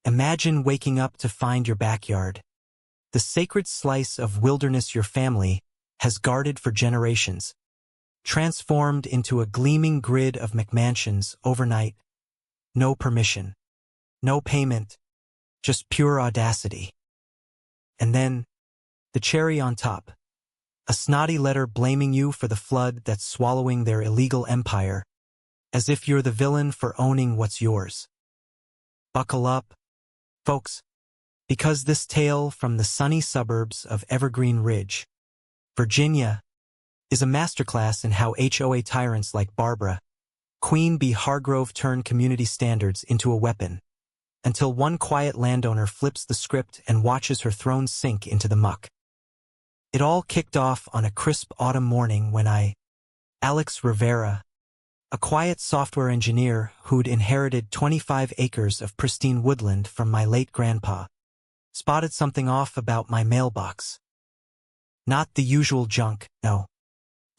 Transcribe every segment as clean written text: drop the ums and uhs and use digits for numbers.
Imagine waking up to find your backyard, the sacred slice of wilderness your family has guarded for generations, transformed into a gleaming grid of McMansions overnight. No permission, no payment, just pure audacity. And then, the cherry on top, a snotty letter blaming you for the flood that's swallowing their illegal empire, as if you're the villain for owning what's yours. Buckle up, folks, because this tale from the sunny suburbs of Evergreen Ridge, Virginia, is a masterclass in how HOA tyrants like Barbara, Queen Bee Hargrove turn community standards into a weapon, until one quiet landowner flips the script and watches her throne sink into the muck. It all kicked off on a crisp autumn morning when Alex Rivera, a quiet software engineer who'd inherited 25 acres of pristine woodland from my late grandpa, spotted something off about my mailbox. Not the usual junk, no.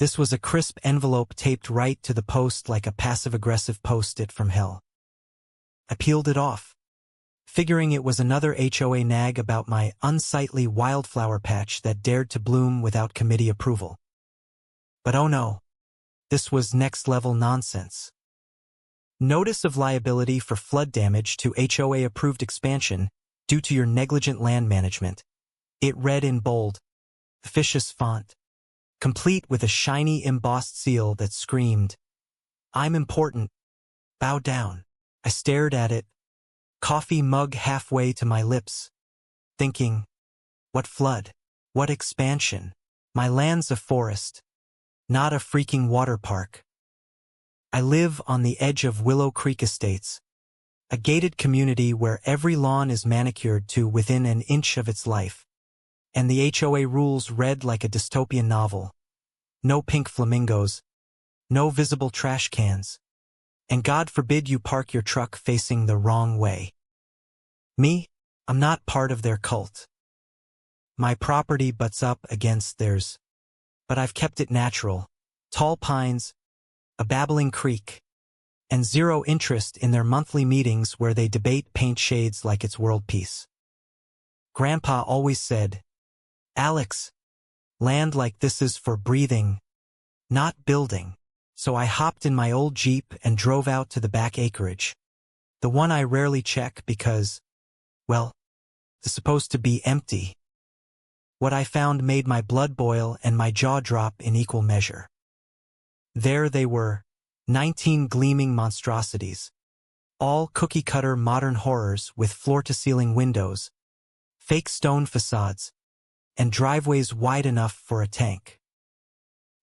This was a crisp envelope taped right to the post like a passive-aggressive post-it from hell. I peeled it off, figuring it was another HOA nag about my unsightly wildflower patch that dared to bloom without committee approval. But oh no, this was next-level nonsense. Notice of liability for flood damage to HOA-approved expansion due to your negligent land management. It read in bold, officious font, complete with a shiny embossed seal that screamed, "I'm important. Bow down." I stared at it, coffee mug halfway to my lips, thinking, what flood? What expansion? My land's a forest, not a freaking water park. I live on the edge of Willow Creek Estates, a gated community where every lawn is manicured to within an inch of its life, and the HOA rules read like a dystopian novel. No pink flamingos, no visible trash cans, and God forbid you park your truck facing the wrong way. Me, I'm not part of their cult. My property butts up against theirs, but I've kept it natural. Tall pines, a babbling creek, and zero interest in their monthly meetings where they debate paint shades like it's world peace. Grandpa always said, "Alex, land like this is for breathing, not building." So I hopped in my old Jeep and drove out to the back acreage, the one I rarely check because, well, it's supposed to be empty. What I found made my blood boil and my jaw drop in equal measure. There they were, 19 gleaming monstrosities, all cookie-cutter modern horrors with floor-to-ceiling windows, fake stone facades, and driveways wide enough for a tank.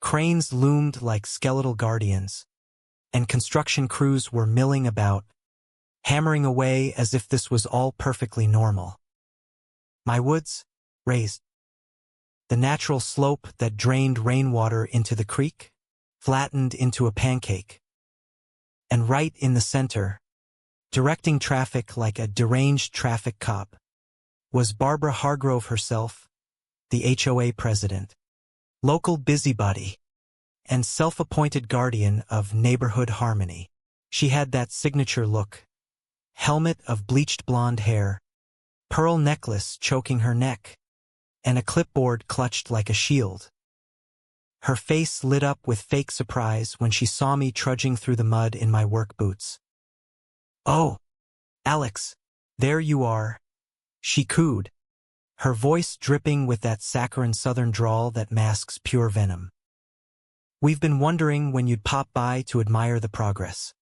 Cranes loomed like skeletal guardians, and construction crews were milling about, hammering away as if this was all perfectly normal. My woods, raised. The natural slope that drained rainwater into the creek, flattened into a pancake. And right in the center, directing traffic like a deranged traffic cop, was Barbara Hargrove herself, the HOA president, local busybody, and self-appointed guardian of neighborhood harmony. She had that signature look, helmet of bleached blonde hair, pearl necklace choking her neck, and a clipboard clutched like a shield. Her face lit up with fake surprise when she saw me trudging through the mud in my work boots. "Oh, Alex, there you are," she cooed, her voice dripping with that saccharine southern drawl that masks pure venom. "We've been wondering when you'd pop by to admire the progress.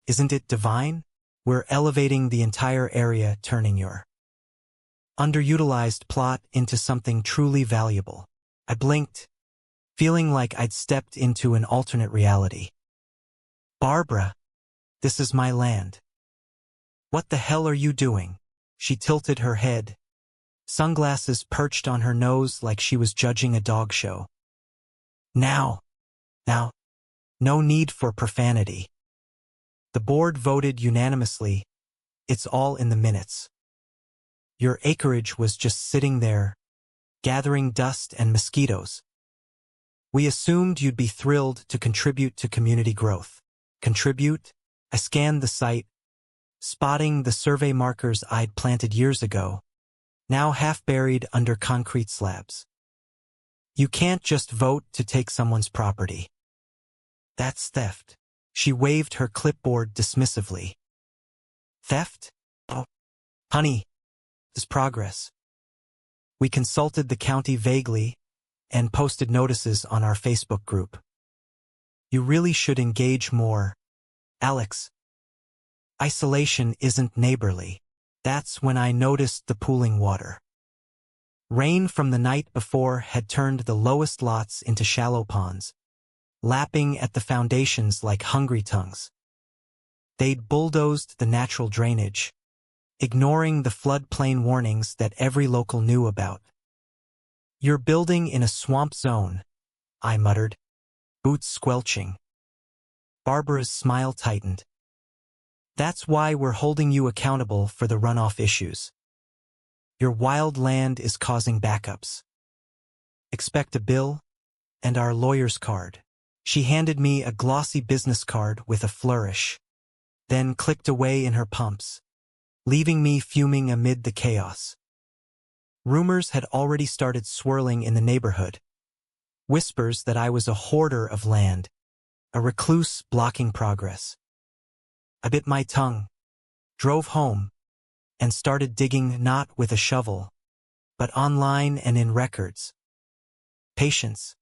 Isn't it divine? We're elevating the entire area, turning your underutilized plot into something truly valuable." I blinked, feeling like I'd stepped into an alternate reality. "Barbara, this is my land." "What the hell are you doing?" She tilted her head, sunglasses perched on her nose like she was judging a dog show. Now, no need for profanity. The board voted unanimously. It's all in the minutes. Your acreage was just sitting there, gathering dust and mosquitoes. We assumed you'd be thrilled to contribute to community growth. Contribute? I scanned the site, spotting the survey markers I'd planted years ago, now half buried under concrete slabs. You can't just vote to take someone's property. That's theft. She waved her clipboard dismissively. Theft? Oh, honey, this progress. We consulted the county vaguely and posted notices on our Facebook group. You really should engage more, Alex. Isolation isn't neighborly. That's when I noticed the pooling water. Rain from the night before had turned the lowest lots into shallow ponds, lapping at the foundations like hungry tongues. They'd bulldozed the natural drainage, ignoring the floodplain warnings that every local knew about. You're building in a swamp zone, I muttered, boots squelching. Barbara's smile tightened. That's why we're holding you accountable for the runoff issues. Your wild land is causing backups. Expect a bill and our lawyer's card. She handed me a glossy business card with a flourish, then clicked away in her pumps, leaving me fuming amid the chaos. Rumors had already started swirling in the neighborhood. Whispers that I was a hoarder of land, a recluse blocking progress. I bit my tongue, drove home, and started digging not with a shovel, but online and in records. Patience,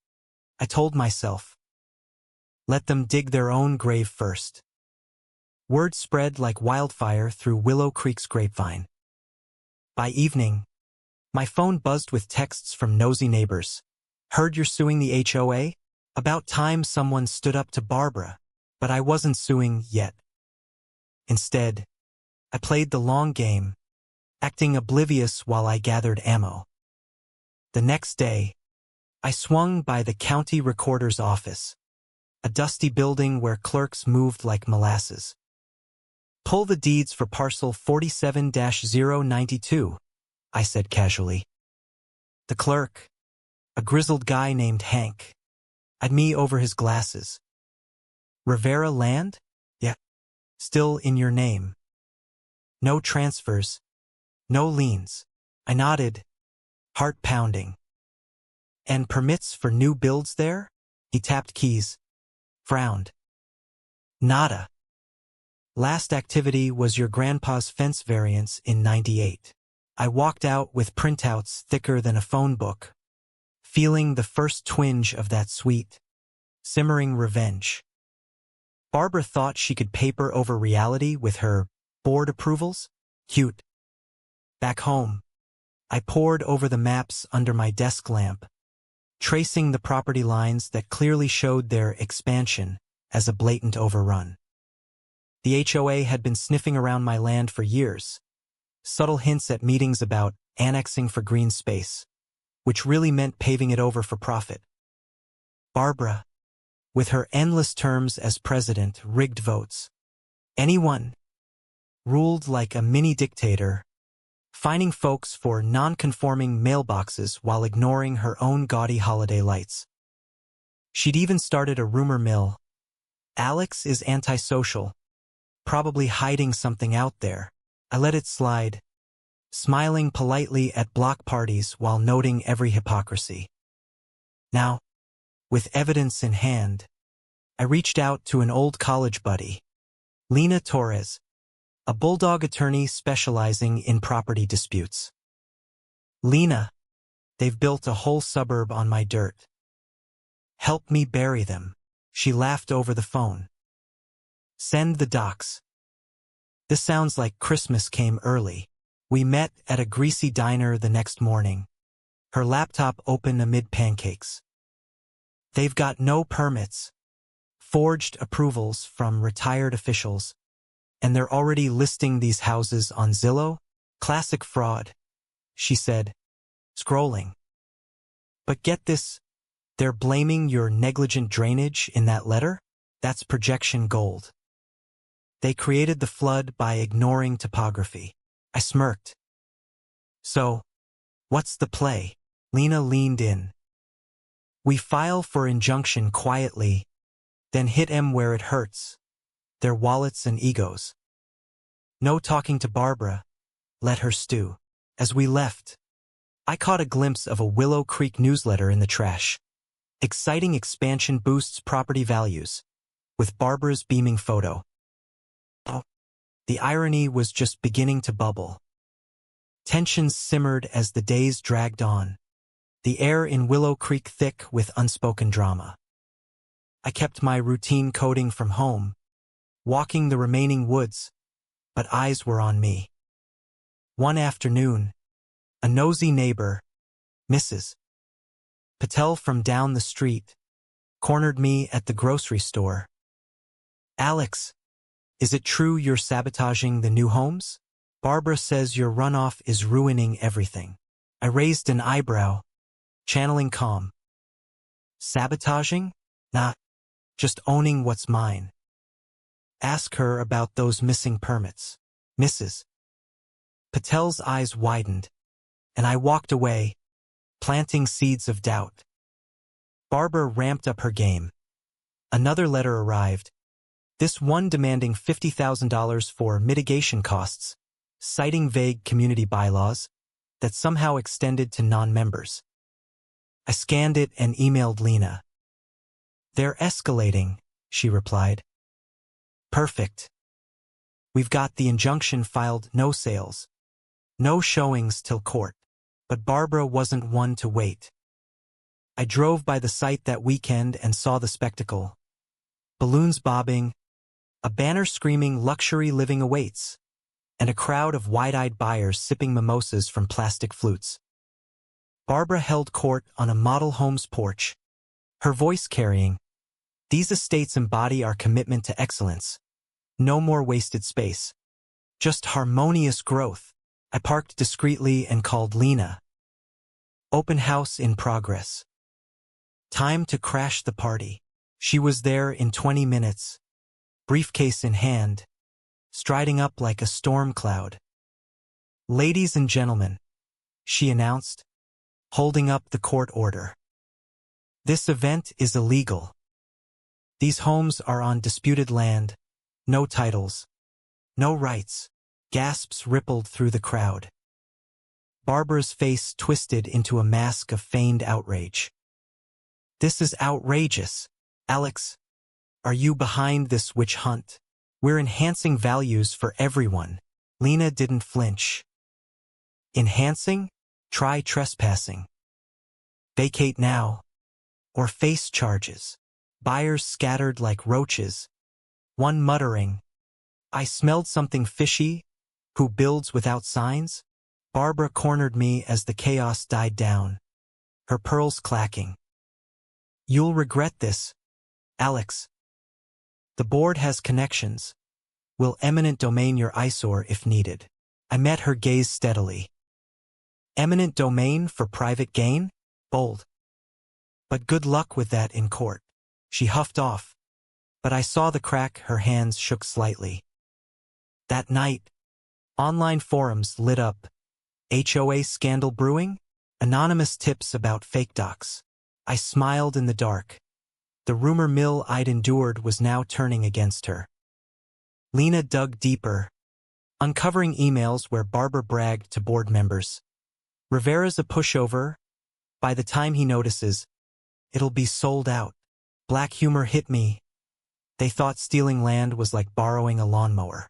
I told myself. Let them dig their own grave first. Word spread like wildfire through Willow Creek's grapevine. By evening, my phone buzzed with texts from nosy neighbors. Heard you're suing the HOA? About time someone stood up to Barbara, but I wasn't suing yet. Instead, I played the long game, acting oblivious while I gathered ammo. The next day, I swung by the county recorder's office, a dusty building where clerks moved like molasses. Pull the deeds for parcel 47-092, I said casually. The clerk, a grizzled guy named Hank, eyed me over his glasses. Rivera land? Yeah. Still in your name. No transfers. No liens. I nodded, heart pounding. And permits for new builds there? He tapped keys, frowned. Nada. Last activity was your grandpa's fence variance in '98. I walked out with printouts thicker than a phone book, feeling the first twinge of that sweet, simmering revenge. Barbara thought she could paper over reality with her board approvals? Cute. Back home, I pored over the maps under my desk lamp, tracing the property lines that clearly showed their expansion as a blatant overrun. The HOA had been sniffing around my land for years, subtle hints at meetings about annexing for green space, which really meant paving it over for profit. Barbara, with her endless terms as president, rigged votes. Anyone, ruled like a mini-dictator, fining folks for non-conforming mailboxes while ignoring her own gaudy holiday lights. She'd even started a rumor mill. Alex is antisocial, probably hiding something out there. I let it slide, smiling politely at block parties while noting every hypocrisy. Now, with evidence in hand, I reached out to an old college buddy, Lena Torres, a bulldog attorney specializing in property disputes. Lena, they've built a whole suburb on my dirt. Help me bury them. She laughed over the phone. Send the docs. This sounds like Christmas came early. We met at a greasy diner the next morning, her laptop open amid pancakes. They've got no permits, forged approvals from retired officials, and they're already listing these houses on Zillow? Classic fraud, she said, scrolling. But get this, they're blaming your negligent drainage in that letter? That's projection gold. They created the flood by ignoring topography. I smirked. So, what's the play? Lena leaned in. We file for injunction quietly, then hit 'em where it hurts, their wallets and egos. No talking to Barbara. Let her stew. As we left, I caught a glimpse of a Willow Creek newsletter in the trash. Exciting expansion boosts property values, with Barbara's beaming photo. Oh, the irony was just beginning to bubble. Tensions simmered as the days dragged on, the air in Willow Creek thick with unspoken drama. I kept my routine coding from home, walking the remaining woods, but eyes were on me. One afternoon, a nosy neighbor, Mrs. Patel from down the street, cornered me at the grocery store. "Alex, is it true you're sabotaging the new homes? Barbara says your runoff is ruining everything." I raised an eyebrow, channeling calm. Sabotaging? Not. Just owning what's mine. Ask her about those missing permits. Mrs. Patel's eyes widened, and I walked away, planting seeds of doubt. Barbara ramped up her game. Another letter arrived, this one demanding $50,000 for mitigation costs, citing vague community bylaws that somehow extended to non-members. I scanned it and emailed Lena. "They're escalating," she replied. "Perfect. We've got the injunction filed, no sales, no showings till court." But Barbara wasn't one to wait. I drove by the site that weekend and saw the spectacle. Balloons bobbing, a banner screaming "Luxury living awaits," and a crowd of wide-eyed buyers sipping mimosas from plastic flutes. Barbara held court on a model home's porch, her voice carrying, "These estates embody our commitment to excellence. No more wasted space. Just harmonious growth." I parked discreetly and called Lena. "Open house in progress. Time to crash the party." She was there in 20 minutes, briefcase in hand, striding up like a storm cloud. "Ladies and gentlemen," she announced, holding up the court order. "This event is illegal. These homes are on disputed land, no titles, no rights." Gasps rippled through the crowd. Barbara's face twisted into a mask of feigned outrage. "This is outrageous. Alex, are you behind this witch hunt? We're enhancing values for everyone." Lena didn't flinch. "Enhancing? Try trespassing. Vacate now, or face charges." Buyers scattered like roaches, one muttering, "I smelled something fishy. Who builds without signs?" Barbara cornered me as the chaos died down, her pearls clacking. "You'll regret this, Alex. The board has connections. Will eminent domain your eyesore if needed." I met her gaze steadily. "Eminent domain for private gain? Bold. But good luck with that in court." She huffed off, but I saw the crack her hands shook slightly. That night, online forums lit up. HOA scandal brewing? Anonymous tips about fake docs. I smiled in the dark. The rumor mill I'd endured was now turning against her. Lena dug deeper, uncovering emails where Barbara bragged to board members. "Rivera's a pushover. By the time he notices, it'll be sold out." Black humor hit me. They thought stealing land was like borrowing a lawnmower.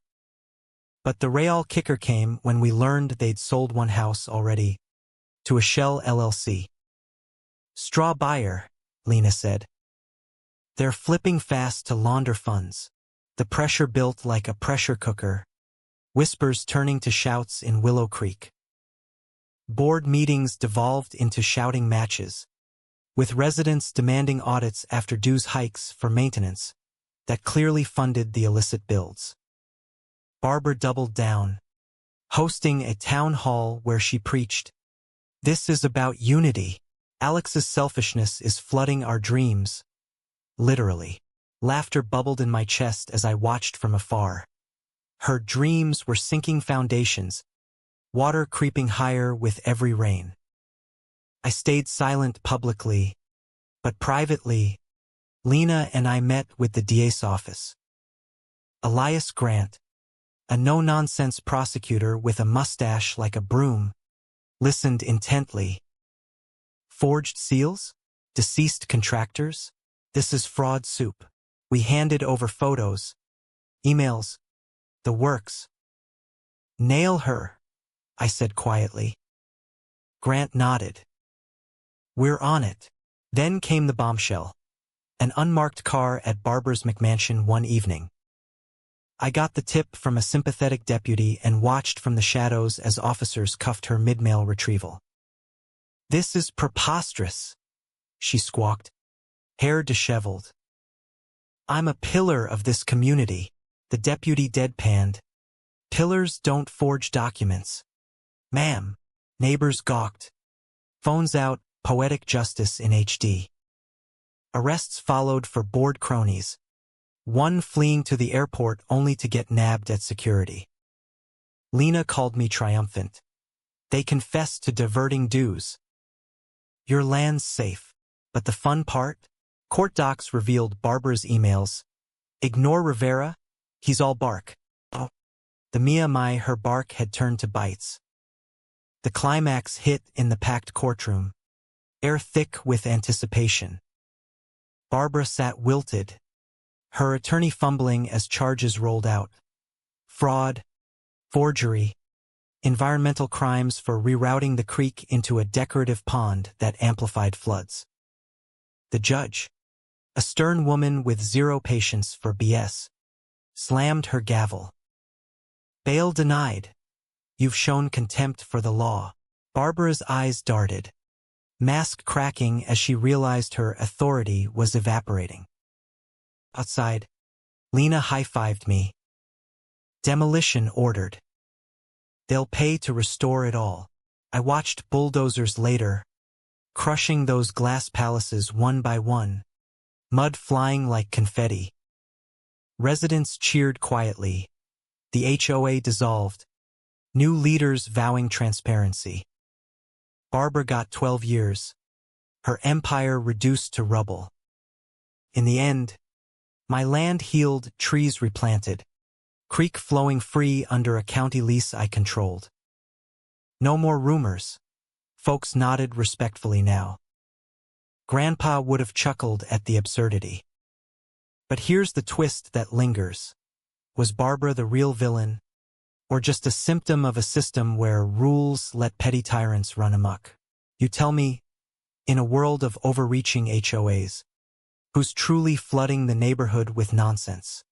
But the real kicker came when we learned they'd sold one house already, to a shell LLC. "Straw buyer," Lena said. "They're flipping fast to launder funds." The pressure built like a pressure cooker, whispers turning to shouts in Willow Creek. Board meetings devolved into shouting matches, with residents demanding audits after dues hikes for maintenance that clearly funded the illicit builds. Barbara doubled down, hosting a town hall where she preached, "This is about unity. Alex's selfishness is flooding our dreams." Literally. Laughter bubbled in my chest as I watched from afar. Her dreams were sinking foundations, water creeping higher with every rain. I stayed silent publicly, but privately, Lena and I met with the DA's office. Elias Grant, A no-nonsense prosecutor with a mustache like a broom listened intently. Forged seals? Deceased contractors? This is fraud soup. We handed over photos, emails, the works. Nail her, I said quietly. Grant nodded. We're on it. Then came the bombshell. An unmarked car at Barbara's McMansion one evening. I got the tip from a sympathetic deputy and watched from the shadows as officers cuffed her mid-mail retrieval. This is preposterous, she squawked, hair disheveled. I'm a pillar of this community, the deputy deadpanned. Pillars don't forge documents. Ma'am. Neighbors gawked. Phones out, poetic justice in HD. Arrests followed for bored cronies, one fleeing to the airport only to get nabbed at security. Lena called me triumphant. They confessed to diverting dues. Your land's safe. But the fun part? Court docs revealed Barbara's emails. Ignore Rivera, he's all bark. Oh. The Mia her bark had turned to bites. The climax hit in the packed courtroom, air thick with anticipation. Barbara sat wilted, her attorney fumbling as charges rolled out. Fraud, forgery, environmental crimes for rerouting the creek into a decorative pond that amplified floods. The judge, a stern woman with zero patience for BS, slammed her gavel. Bail denied. You've shown contempt for the law. Barbara's eyes darted, mask cracking as she realized her authority was evaporating. Outside, Lena high-fived me. Demolition ordered. They'll pay to restore it all. I watched bulldozers later, crushing those glass palaces one by one, mud flying like confetti. Residents cheered quietly. The HOA dissolved, new leaders vowing transparency. Barbara got 12 years, her empire reduced to rubble. In the end, my land healed, trees replanted, creek flowing free under a county lease I controlled. No more rumors. Folks nodded respectfully now. Grandpa would have chuckled at the absurdity. But here's the twist that lingers. Was Barbara the real villain, or just a symptom of a system where rules let petty tyrants run amok? You tell me, in a world of overreaching HOAs, who's truly flooding the neighborhood with nonsense?